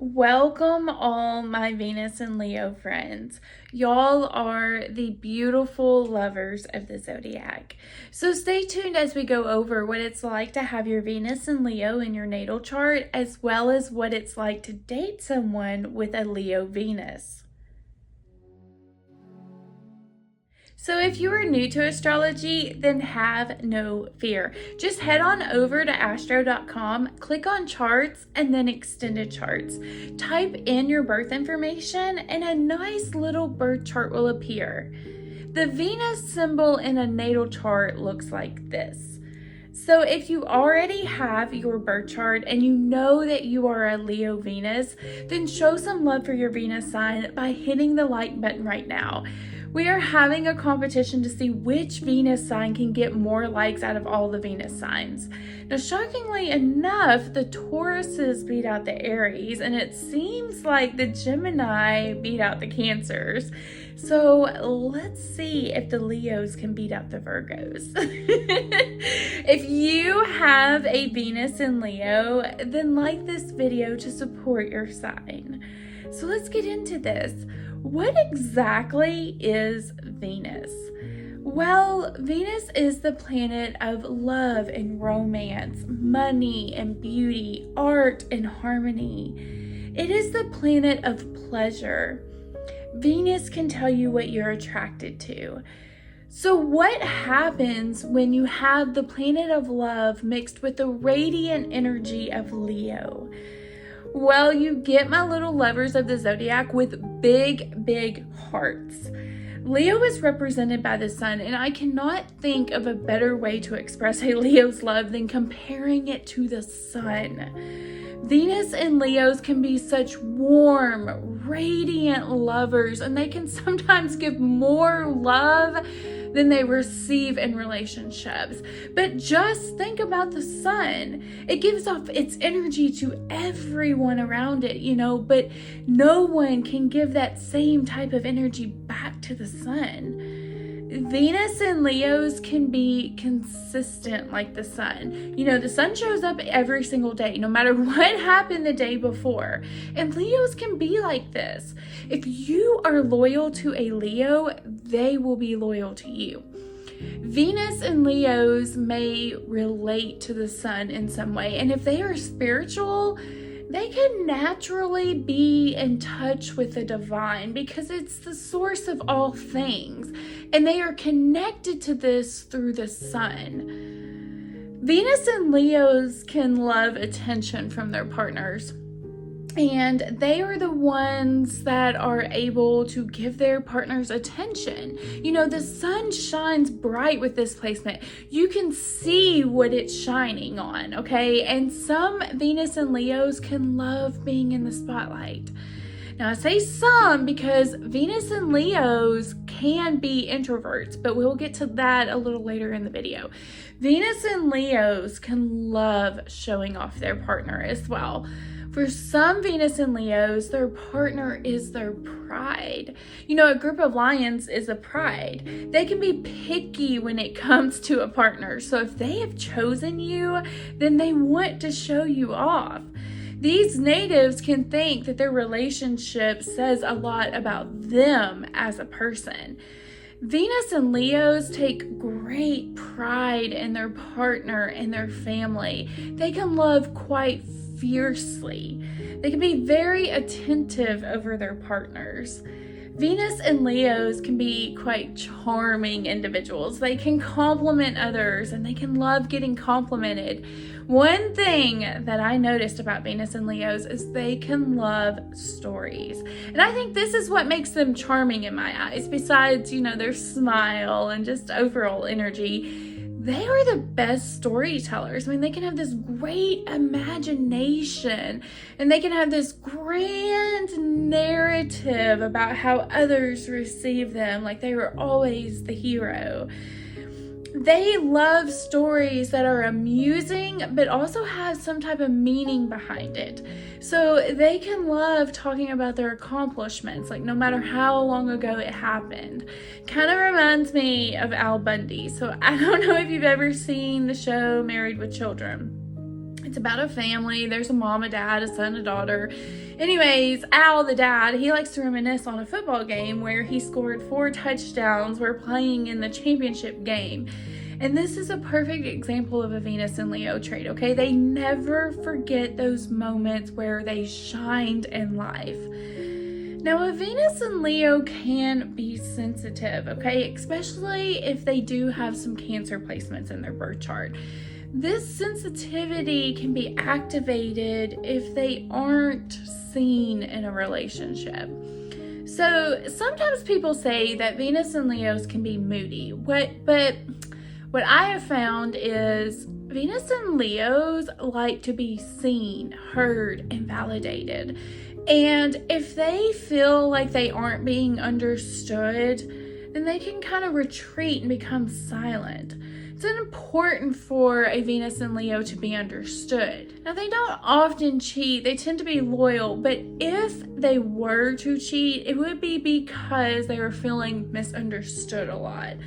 Welcome, all my Venus and Leo friends. Y'all are the beautiful lovers of the zodiac. So stay tuned as we go over what it's like to have your Venus and Leo in your natal chart, as well as what it's like to date someone with a Leo Venus. So if you are new to astrology, then have no fear. Just head on over to astro.com, click on charts, and then extended charts. Type in your birth information and a nice little birth chart will appear. The Venus symbol in a natal chart looks like this. So if you already have your birth chart and you know that you are a Leo Venus, then show some love for your Venus sign by hitting the like button right now. We are having a competition to see which Venus sign can get more likes out of all the Venus signs. Now, shockingly enough, the Tauruses beat out the Aries, and it seems like the Gemini beat out the Cancers. So let's see if the Leos can beat out the Virgos. If you have a Venus in Leo, then like this video to support your sign. So let's get into this. What exactly is Venus? Well, Venus is the planet of love and romance, money and beauty, art and harmony. It is the planet of pleasure. Venus can tell you what you're attracted to. So what happens when you have the planet of love mixed with the radiant energy of Leo? Well, you get my little lovers of the zodiac with big, big hearts. Leo is represented by the sun, and I cannot think of a better way to express a Leo's love than comparing it to the sun. Venus and Leos can be such warm, radiant lovers, and they can sometimes give more love than they receive in relationships. But just think about the sun. It gives off its energy to everyone around it, but no one can give that same type of energy back to the sun. Venus and Leos can be consistent like the sun. The sun shows up every single day, no matter what happened the day before. And Leos can be like this. If you are loyal to a Leo, they will be loyal to you. Venus and Leos may relate to the sun in some way, and if they are spiritual, they can naturally be in touch with the divine because it's the source of all things, and they are connected to this through the sun. Venus and Leos can love attention from their partners, and they are the ones that are able to give their partners attention. The sun shines bright with this placement. You can see what it's shining on, okay? And some Venus and Leos can love being in the spotlight. Now, I say some because Venus and Leos can be introverts, but we'll get to that a little later in the video. Venus and Leos can love showing off their partner as well. For some Venus and Leos, their partner is their pride. A group of lions is a pride. They can be picky when it comes to a partner. So if they have chosen you, then they want to show you off. These natives can think that their relationship says a lot about them as a person. Venus and Leos take great pride in their partner and their family. They can love quite fiercely. They can be very attentive over their partners. Venus and Leos can be quite charming individuals. They can compliment others and they can love getting complimented. One thing that I noticed about Venus and Leos is they can love stories. And I think this is what makes them charming in my eyes, besides, their smile and just overall energy. They are the best storytellers. They can have this great imagination and they can have this grand narrative about how others receive them, like they were always the hero. They love stories that are amusing, but also have some type of meaning behind it. So they can love talking about their accomplishments, like no matter how long ago it happened. Kind of reminds me of Al Bundy. So I don't know if you've ever seen the show Married with Children. It's about a family. There's a mom, a dad, a son, a daughter. Anyways, Al, the dad, he likes to reminisce on a football game where he scored 4 touchdowns while playing in the championship game. And this is a perfect example of a Venus and Leo trait, okay? They never forget those moments where they shined in life. Now, a Venus and Leo can be sensitive, okay? Especially if they do have some Cancer placements in their birth chart. This sensitivity can be activated if they aren't seen in a relationship. So sometimes people say that Venus and Leos can be moody. But what I have found is Venus and Leos like to be seen, heard, and validated. And if they feel like they aren't being understood, then they can kind of retreat and become silent. It's important for a Venus and Leo to be understood. Now, they don't often cheat. They tend to be loyal. But if they were to cheat, it would be because they were feeling misunderstood a lot.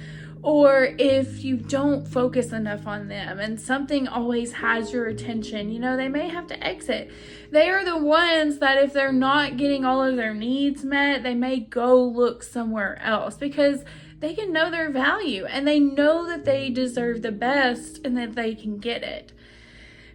Or if you don't focus enough on them and something always has your attention, they may have to exit. They are the ones that if they're not getting all of their needs met, they may go look somewhere else because they can know their value and they know that they deserve the best and that they can get it.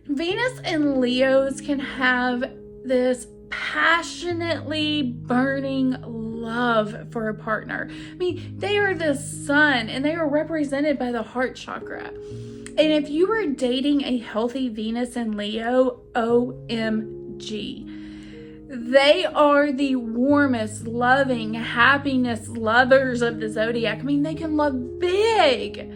Venus and Leos can have this passionately burning love for a partner. I mean, they are the sun and they are represented by the heart chakra. And if you are dating a healthy Venus and Leo, OMG. They are the warmest, loving, happiness lovers of the zodiac. I mean, they can love big.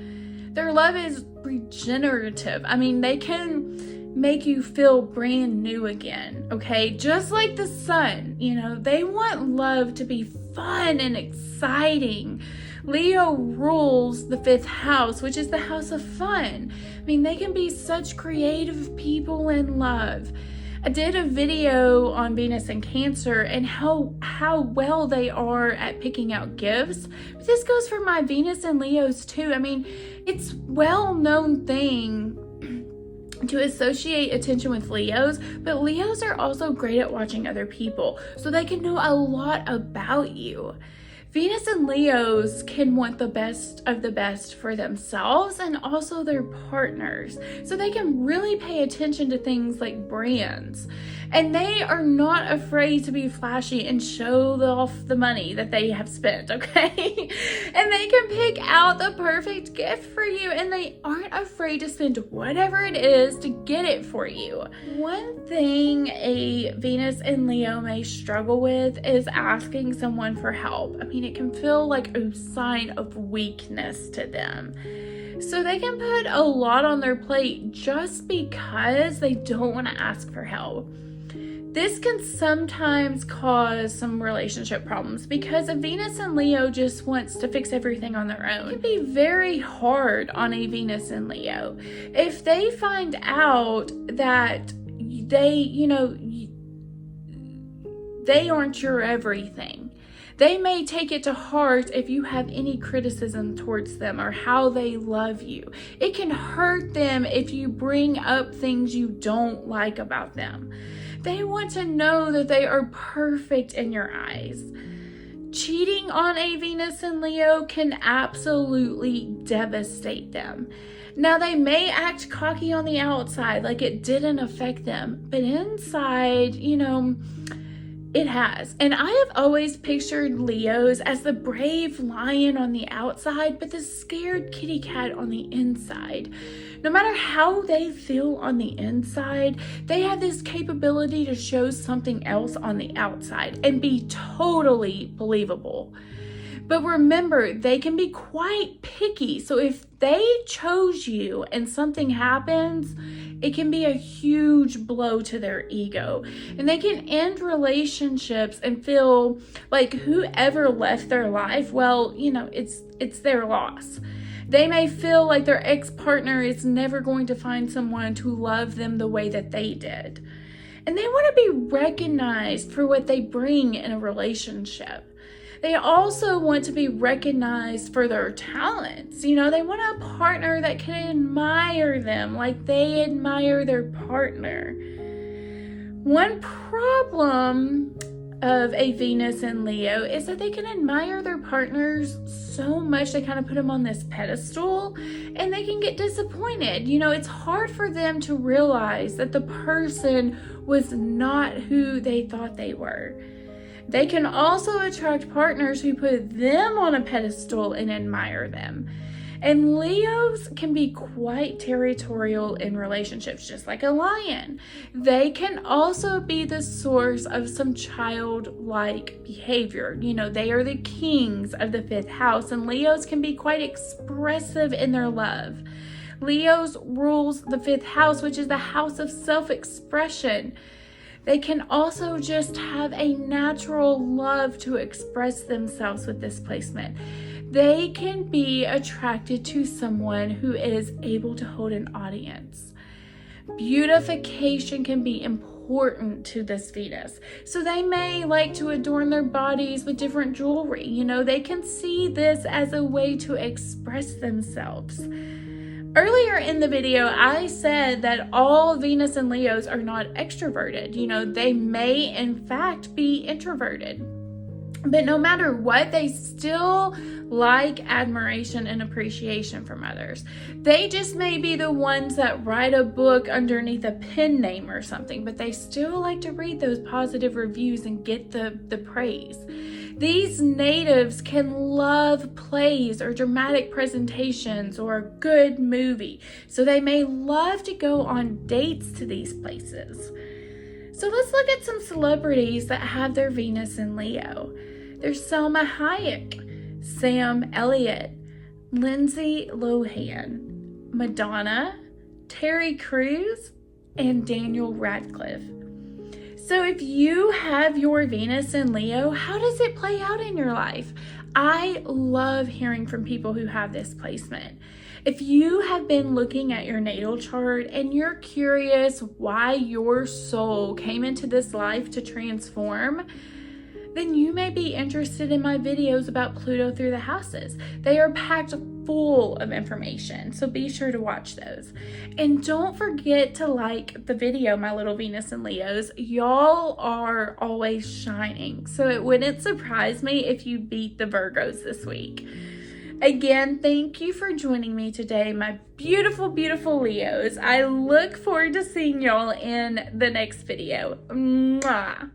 Their love is regenerative. I mean, they can make you feel brand new again, okay? Just like the sun, they want love to be fun and exciting. Leo rules the 5th house, which is the house of fun. I mean, they can be such creative people in love. I did a video on Venus and Cancer and how well they are at picking out gifts. But this goes for my Venus and Leos too. I mean, it's well-known thing to associate attention with Leos, but Leos are also great at watching other people, so they can know a lot about you. Venus and Leos can want the best of the best for themselves and also their partners. So they can really pay attention to things like brands. And they are not afraid to be flashy and show off the money that they have spent, okay? And they can pick out the perfect gift for you and they aren't afraid to spend whatever it is to get it for you. One thing a Venus and Leo may struggle with is asking someone for help. I mean, it can feel like a sign of weakness to them. So they can put a lot on their plate just because they don't want to ask for help. This can sometimes cause some relationship problems because a Venus and Leo just wants to fix everything on their own. It can be very hard on a Venus and Leo. If they find out that they aren't your everything, they may take it to heart if you have any criticism towards them or how they love you. It can hurt them if you bring up things you don't like about them. They want to know that they are perfect in your eyes. Cheating on a Venus and Leo can absolutely devastate them. Now, they may act cocky on the outside, like it didn't affect them, but inside, it has. And I have always pictured Leos as the brave lion on the outside, but the scared kitty cat on the inside. No matter how they feel on the inside, they have this capability to show something else on the outside and be totally believable. But remember, they can be quite picky. So if they chose you and something happens, it can be a huge blow to their ego. And they can end relationships and feel like whoever left their life, well, it's their loss. They may feel like their ex-partner is never going to find someone to love them the way that they did. And they want to be recognized for what they bring in a relationship. They also want to be recognized for their talents. They want a partner that can admire them like they admire their partner. One problem of a Venus in Leo is that they can admire their partners so much they kind of put them on this pedestal, and they can get disappointed. It's hard for them to realize that the person was not who they thought they were. They can also attract partners who put them on a pedestal and admire them. And Leos can be quite territorial in relationships, just like a lion. They can also be the source of some childlike behavior. They are the kings of the 5th house, and Leos can be quite expressive in their love. Leos rules the 5th house, which is the house of self-expression. They can also just have a natural love to express themselves with this placement. They can be attracted to someone who is able to hold an audience. Beautification can be important to this Venus. So they may like to adorn their bodies with different jewelry. They can see this as a way to express themselves. Earlier in the video, I said that all Venus and Leos are not extroverted. They may, in fact, be introverted. But no matter what, they still like admiration and appreciation from others. They just may be the ones that write a book underneath a pen name or something, but they still like to read those positive reviews and get the praise. These natives can love plays or dramatic presentations or a good movie, so they may love to go on dates to these places. So let's look at some celebrities that have their Venus in Leo. There's Selma Hayek, Sam Elliott, Lindsay Lohan, Madonna, Terry Crews, and Daniel Radcliffe. So if you have your Venus in Leo, how does it play out in your life? I love hearing from people who have this placement. If you have been looking at your natal chart and you're curious why your soul came into this life to transform, then you may be interested in my videos about Pluto through the houses. They are packed full of information, so be sure to watch those. And don't forget to like the video, my little Venus and Leos. Y'all are always shining, so it wouldn't surprise me if you beat the Virgos this week. Again, thank you for joining me today, my beautiful, beautiful Leos. I look forward to seeing y'all in the next video. Mwah.